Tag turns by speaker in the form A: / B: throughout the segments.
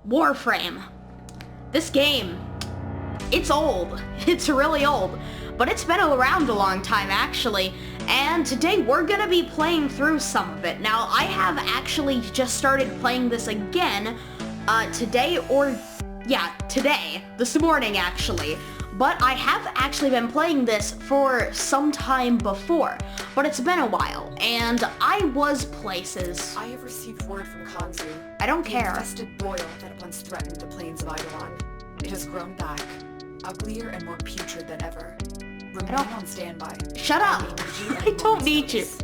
A: Warframe. This game, it's old. It's really old, but it's been around a long time actually, and today we're gonna be playing through some of it. Now, I have actually just started playing this again today, this morning actually. But I have actually been playing this for some time before, but it's been a while, and I was places.
B: I have received word from Kanzu.
A: I don't
B: The
A: care.
B: infested boil that once threatened the plains of Eidolon. It has grown back, uglier and more putrid than ever. Remain on standby.
A: Shut up! I don't need you.
B: Notice.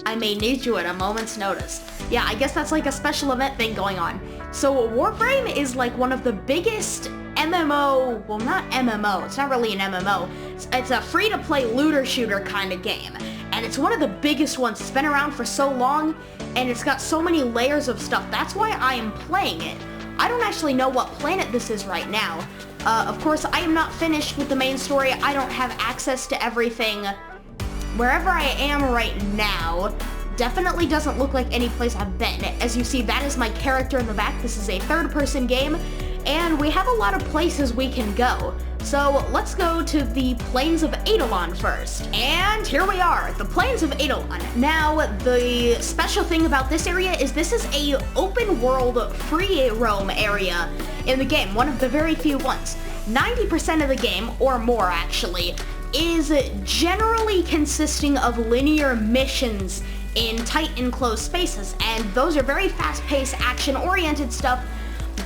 A: I may need you at a moment's notice. Yeah, I guess that's like a special event thing going on. So Warframe is like one of the biggest MMO, well, not MMO, it's not really an MMO. It's a free-to-play looter shooter kind of game. And it's one of the biggest ones. It's been around for so long, and it's got so many layers of stuff. That's why I am playing it. I don't actually know what planet this is right now. Of course, I am not finished with the main story. I don't have access to everything. Wherever I am right now definitely doesn't look like any place I've been. As you see, that is my character in the back. This is a third-person game, and we have a lot of places we can go. So let's go to the Plains of Eidolon first. And here we are, the Plains of Eidolon. Now, the special thing about this area is this is a open world free roam area in the game, one of the very few ones. 90% of the game, or more actually, is generally consisting of linear missions in tight enclosed spaces, and those are very fast-paced, action-oriented stuff,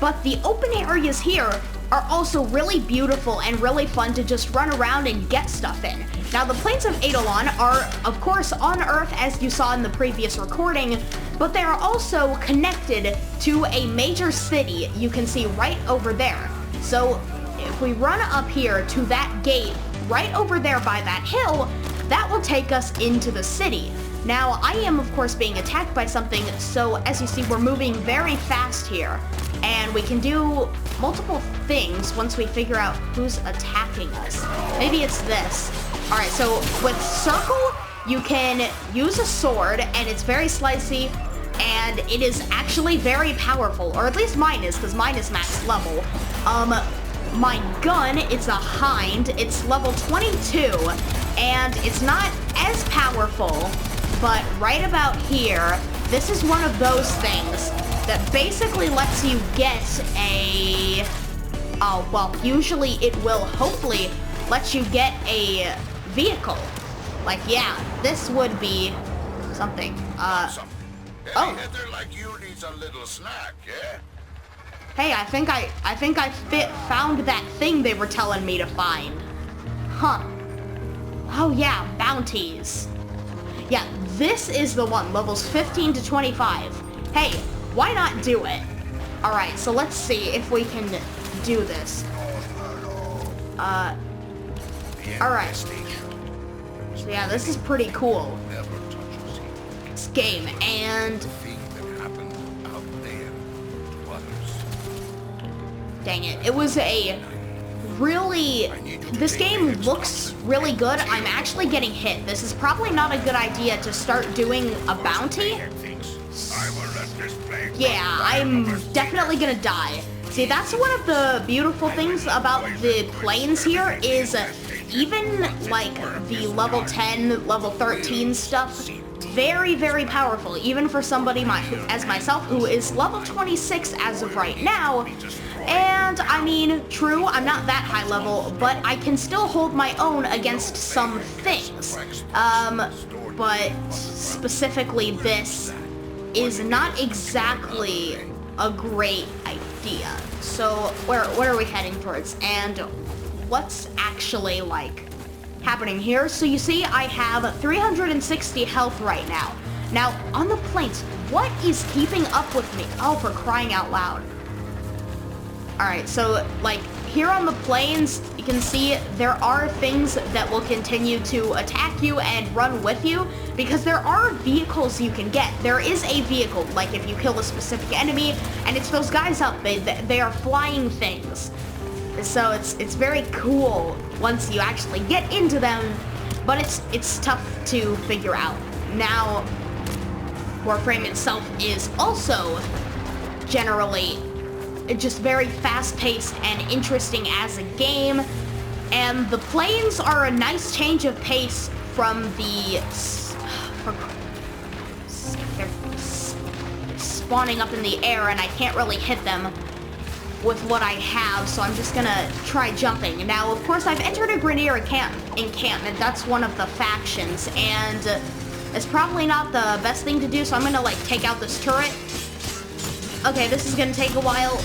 A: but the open areas here are also really beautiful and really fun to just run around and get stuff in. Now, the Plains of Eidolon are, of course, on Earth, as you saw in the previous recording, but they are also connected to a major city you can see right over there. So, if we run up here to that gate right over there by that hill, that will take us into the city. Now, I am, of course, being attacked by something, so as you see, we're moving very fast here. And we can do multiple things once we figure out who's attacking us. Maybe it's this. Alright, so with circle, you can use a sword, and it's very slicey, and it is actually very powerful. Or at least mine is, because mine is max level. My gun, it's a Hind, it's level 22, and it's not as powerful, but right about here, this is one of those things that basically lets you get a, usually it will hopefully let you get a vehicle. Like, yeah, this would be something.
C: Awesome. Any hitter like you needs a little snack, yeah?
A: Hey, I think I found that thing they were telling me to find. Huh. Oh yeah, bounties. Yeah, this is the one, levels 15 to 25. Hey, why not do it? Alright, so let's see if we can do this. Alright. So yeah, this is pretty cool. This game, and dang it, it was a really, this game looks really good. I'm actually getting hit. This is probably not a good idea to start doing a bounty. Yeah, I'm definitely gonna die. See, that's one of the beautiful things about the plains here is even like the level 10, level 13 stuff, very, very powerful, even for somebody as myself who is level 26 as of right now. And, I mean, true, I'm not that high level, but I can still hold my own against some things. But specifically this is not exactly a great idea. So, what are we heading towards? And what's actually, like, happening here? So you see, I have 360 health right now. Now, on the plains, what is keeping up with me? Oh, for crying out loud. Alright, so, like, here on the plains, you can see there are things that will continue to attack you and run with you, because there are vehicles you can get. There is a vehicle, like if you kill a specific enemy, and it's those guys up, they are flying things. So it's very cool once you actually get into them, but it's tough to figure out. Now, Warframe itself is also generally just very fast-paced and interesting as a game. And the planes are a nice change of pace from the... They're spawning up in the air, and I can't really hit them with what I have, so I'm just gonna try jumping. Now, of course, I've entered a Grineer encampment. That's one of the factions, and it's probably not the best thing to do, so I'm gonna, like, take out this turret. Okay, this is gonna take a while.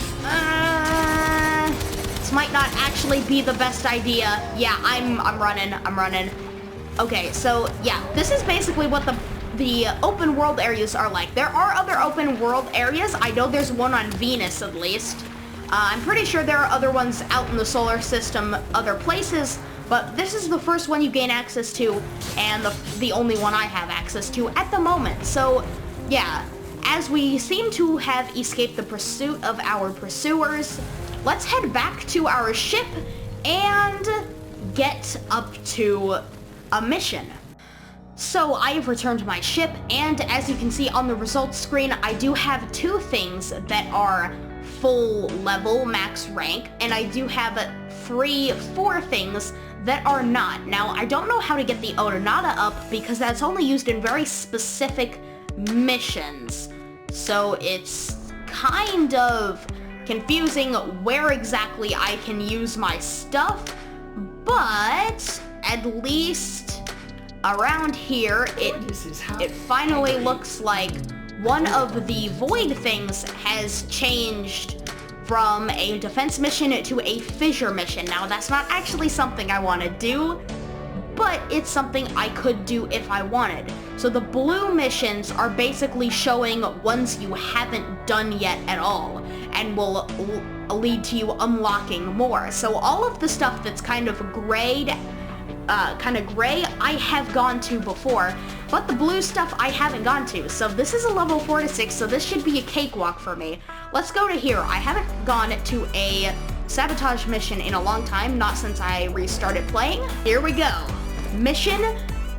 A: This might not actually be the best idea. Yeah, I'm running. Okay, so, yeah, this is basically what the open world areas are like. There are other open world areas. I know there's one on Venus, at least. I'm pretty sure there are other ones out in the solar system, other places, but this is the first one you gain access to, and the only one I have access to at the moment. So, yeah, as we seem to have escaped the pursuit of our pursuers, let's head back to our ship and get up to a mission. So I have returned to my ship, and as you can see on the results screen, I do have 2 things that are full level, max rank, and I do have 4 things that are not. Now, I don't know how to get the Odonata up because that's only used in very specific missions. So it's kind of confusing where exactly I can use my stuff, but at least around here, it finally looks like one of the void things has changed from a defense mission to a fissure mission. Now, that's not actually something I want to do, but it's something I could do if I wanted. So the blue missions are basically showing ones you haven't done yet at all, and will lead to you unlocking more. So all of the stuff that's kind of gray, I have gone to before, but the blue stuff I haven't gone to. So this is a level 4 to 6, so this should be a cakewalk for me. Let's go to here. I haven't gone to a sabotage mission in a long time, not since I restarted playing. Here we go. Mission.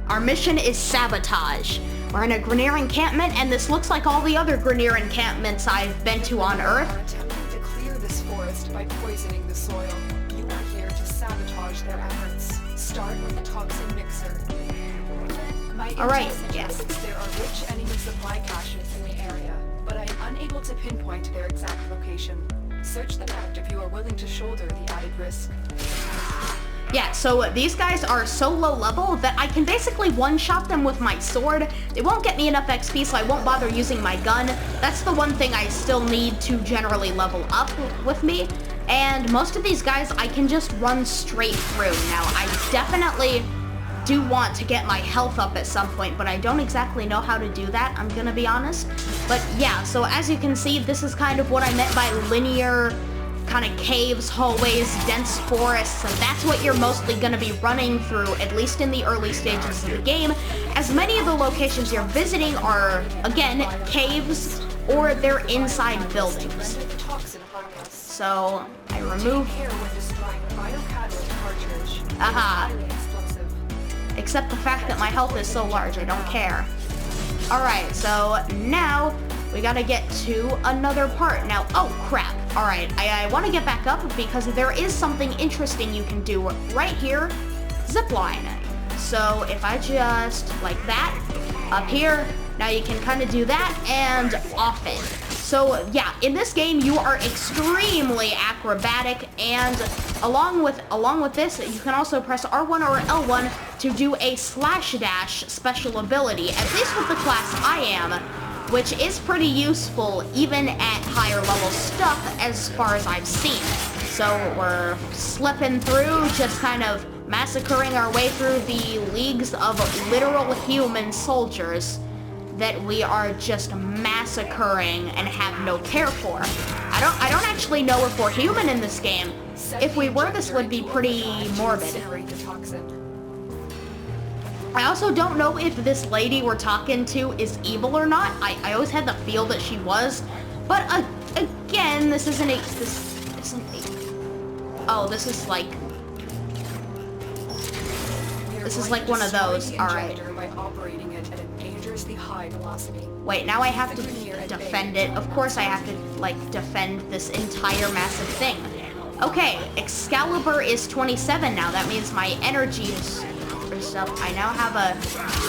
A: Our mission is sabotage. We're in a Grineer encampment, and this looks like all the other Grineer encampments I've been to on Earth.
B: Attempting to clear this forest by poisoning the soil. You are here to sabotage their efforts. Start with the toxin mixer.
A: Alright, yes.
B: There are rich enemy supply caches in the area, but I am unable to pinpoint their exact location. Search them out if you are willing to shoulder the added risk.
A: Yeah, so these guys are so low level that I can basically one-shot them with my sword. They won't get me enough XP, so I won't bother using my gun. That's the one thing I still need to generally level up with me. And most of these guys I can just run straight through. Now, I definitely do want to get my health up at some point, but I don't exactly know how to do that, I'm gonna be honest. But yeah, so as you can see, this is kind of what I meant by linear kind of caves, hallways, dense forests, and that's what you're mostly going to be running through, at least in the early stages of the game, as many of the locations you're visiting are, again, caves, or they're inside buildings. So, I remove... Except the fact that my health is so large, I don't care. Alright, so now we gotta get to another part. Now, oh crap. Alright, I want to get back up because there is something interesting you can do right here. Zipline. So if I just, like that, up here, now you can kind of do that and off it. So yeah, in this game you are extremely acrobatic, and along with this, you can also press R1 or L1 to do a slash dash special ability, at least with the class I am, which is pretty useful even at higher level stuff as far as I've seen. So we're slipping through, just kind of massacring our way through the leagues of literal human soldiers that we are just massacring and have no care for. I don't actually know if we're human in this game. If we were, this would be pretty morbid. I also don't know if this lady we're talking to is evil or not. I always had the feel that she was, but again, this isn't a, oh, this is like one of those. All right.
B: By operating it at a dangerous reach the high velocity.
A: Wait, now I have to defend it. Of course I have to, like, defend this entire massive thing. Okay, Excalibur is 27 now. That means my energy is up. I now have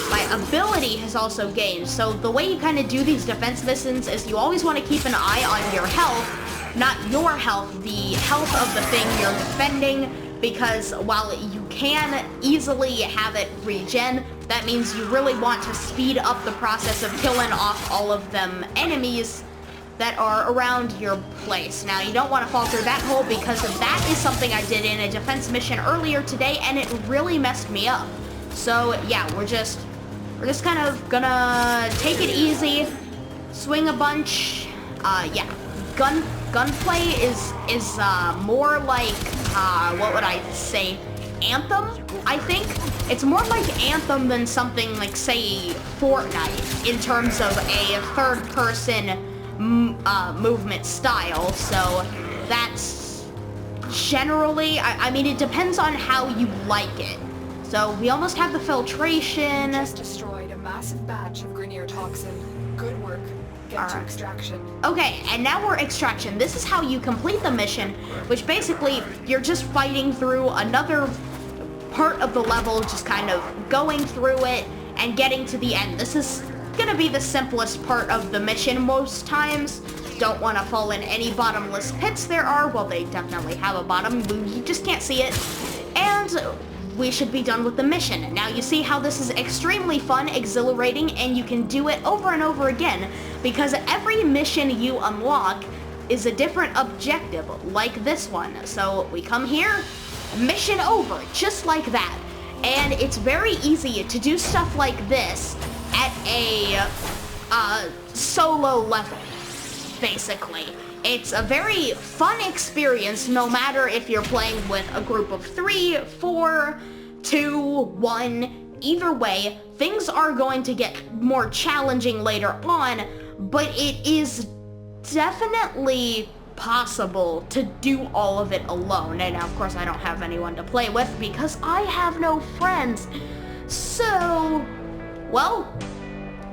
A: my ability has also gained. So the way you kind of do these defense missions is you always want to keep an eye on your health, not your health, the health of the thing you're defending, because while you can easily have it regen, that means you really want to speed up the process of killing off all of them enemies that are around your place. Now, you don't want to fall through that hole because that is something I did in a defense mission earlier today, and it really messed me up. So, yeah, we're just kind of gonna take it easy, swing a bunch. Yeah, gunplay is more like, what would I say, Anthem, I think? It's more like Anthem than something like, say, Fortnite, in terms of a third-person movement style. So that's generally, I mean, it depends on how you like it. So we almost have the filtration.
B: Just destroyed a massive batch of Grineer toxin. Good work. Get to extraction.
A: Okay, and now we're extraction. This is how you complete the mission, which basically you're just fighting through another part of the level, just kind of going through it and getting to the end. This is gonna be the simplest part of the mission most times. Don't want to fall in any bottomless pits there are. Well, they definitely have a bottom. You just can't see it. And we should be done with the mission. Now you see how this is extremely fun, exhilarating, and you can do it over and over again because every mission you unlock is a different objective, like this one. So we come here, mission over, just like that. And it's very easy to do stuff like this at a solo level, basically. It's a very fun experience, no matter if you're playing with a group of 3, 4, 2, 1. Either way, things are going to get more challenging later on, but it is definitely possible to do all of it alone. And now, of course, I don't have anyone to play with because I have no friends. So, well,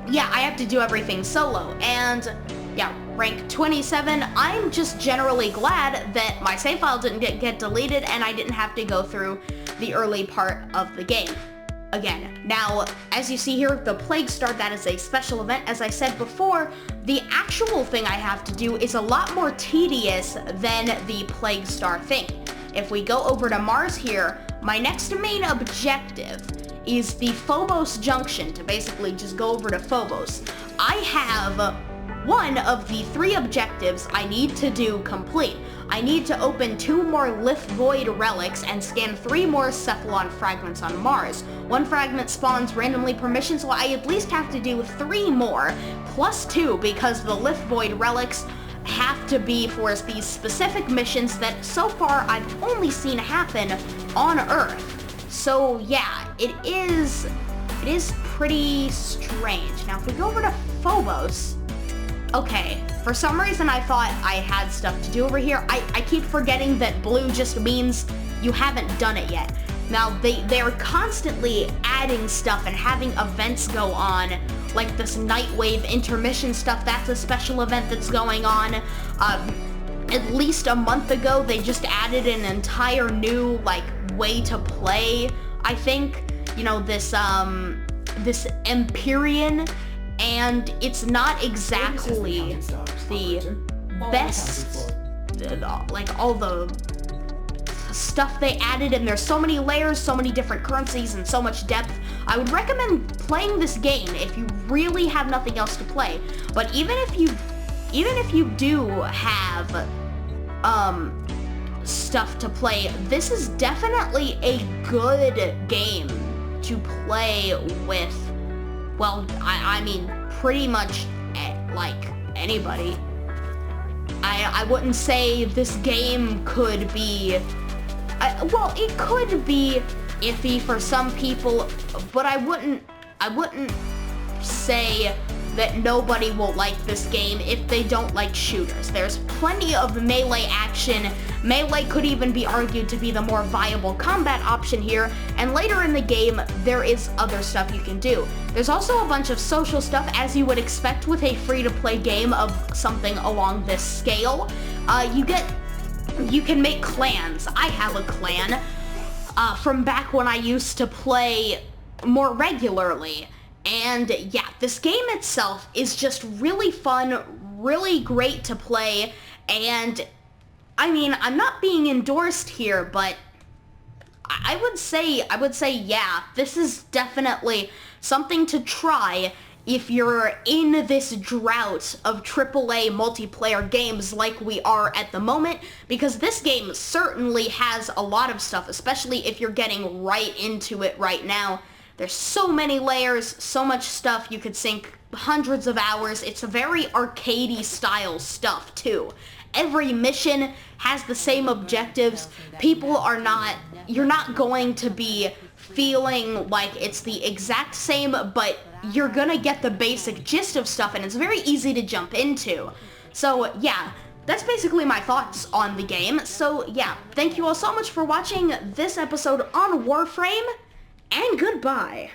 A: yeah, I have to do everything solo. And yeah, rank 27. I'm just generally glad that my save file didn't get deleted and I didn't have to go through the early part of the game again. Now, as you see here, the Plague Star, that is a special event. As I said before, the actual thing I have to do is a lot more tedious than the Plague Star thing. If we go over to Mars here, my next main objective is the Phobos Junction, to basically just go over to Phobos. I have one of the 3 objectives I need to do complete. I need to open 2 more Lith Void relics and scan 3 more Cephalon fragments on Mars. 1 fragment spawns randomly per mission, so I at least have to do 3 more, plus 2, because the Lith Void relics have to be for these specific missions that so far I've only seen happen on Earth. So yeah, it is pretty strange. Now if we go over to Phobos, okay, for some reason I thought I had stuff to do over here. I keep forgetting that blue just means you haven't done it yet. Now, they're constantly adding stuff and having events go on, like this Nightwave intermission stuff. That's a special event that's going on. At least a month ago, they just added an entire new, like, way to play, I think. You know, this Empyrean, and it's not exactly the best, like, all the stuff they added, and there's so many layers, so many different currencies, and so much depth. I would recommend playing this game if you really have nothing else to play. But even if you do have stuff to play, this is definitely a good game to play with, well, I mean, pretty much like anybody. I wouldn't say this game could be, well, it could be iffy for some people, but I wouldn't say that nobody will like this game if they don't like shooters. There's plenty of melee action. Melee could even be argued to be the more viable combat option here, and later in the game, there is other stuff you can do. There's also a bunch of social stuff, as you would expect with a free-to-play game of something along this scale. You can make clans. I have a clan from back when I used to play more regularly. And yeah, this game itself is just really fun, really great to play, and I mean, I'm not being endorsed here, but I would say yeah, this is definitely something to try if you're in this drought of AAA multiplayer games like we are at the moment, because this game certainly has a lot of stuff, especially if you're getting right into it right now. There's so many layers, so much stuff, you could sink hundreds of hours. It's a very arcadey style stuff too. Every mission has the same objectives. You're not going to be feeling like it's the exact same, but you're gonna get the basic gist of stuff, and it's very easy to jump into. So yeah, that's basically my thoughts on the game. So yeah, thank you all so much for watching this episode on Warframe, and goodbye.